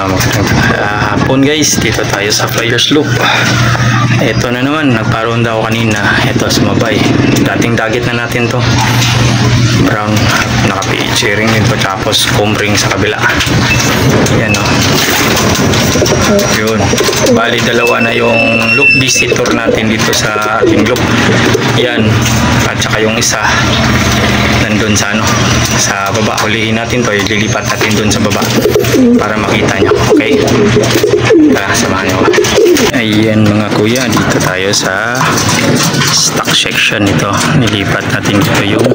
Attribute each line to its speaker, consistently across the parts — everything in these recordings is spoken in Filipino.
Speaker 1: Hapon guys, dito tayo sa Flyers Loop. Ito na naman, nagparonda ako kanina. Ito sa Mabay. Dating dagit na natin to. Brown, naka-PH ring dito, tapos comb ring sa kabila. Yan o. Yun. Bali, dalawa na yung loop visitor natin dito sa ating loop. Yan. At saka yung isa nandun sa sa baba. Hulihin natin to, ililipat natin dun sa baba para makita nyo. Okay? Tara, samahan nyo. Ayan mga kuya, dito tayo sa stock section nito. Nilipat natin dito yung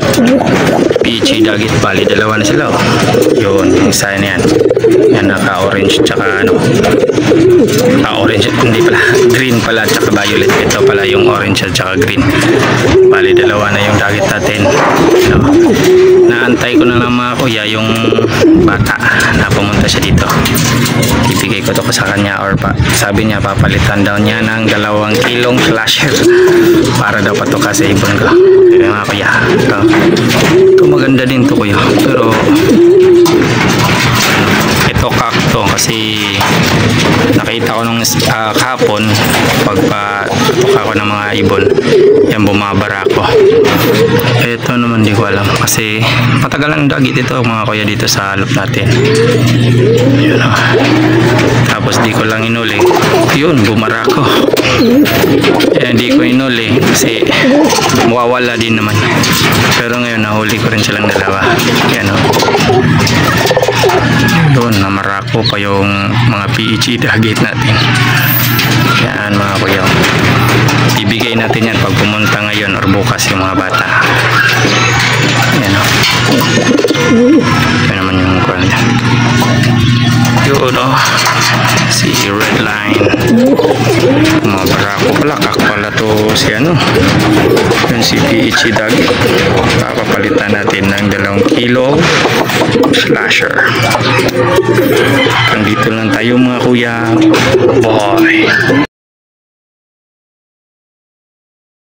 Speaker 1: PG dagit. Bali, dalawa na sila. Yun, yung isa na yan. Yan, naka-orange tsaka orange, hindi pala, green pala tsaka violet. Ito pala yung orange at tsaka green. Bali, dalawa na yung dagit natin. So, naantay ko na lang mga kuya yung bata na pumunta siya dito. Ibigay ko to sa kanya, or sabi niya papalitan daw niya ng 2 kilong slasher para daw patuka sa ibon ko. Kaya mga kuya, ito maganda din to kuya, pero ito kakto kasi nakita ko nung kahapon pagpatuka ko ng mga ibon, yan bumabara ko. Ito naman di ko alam kasi matagal ang dagit ito mga kuya dito sa loop natin. Yun, tapos di ko lang inuli, yun bumara ko. Hindi ko inuli kasi mawawala din naman, pero ngayon nahuli ko rin silang dalawa. Yan o. Doon namarako pa yung mga PEG dagit natin. Yan mga kuya, ibigay natin yan pag pumunta ngayon or bukas yung mga bata. Yan o. Yan naman yung kwanda. Yun o, si red line. Mga barako pala, kakpala to si yun si PEG dagit. Papapalitan natin ng 2 kilo slasher. Nandito lang tayo mga kuya. Boy.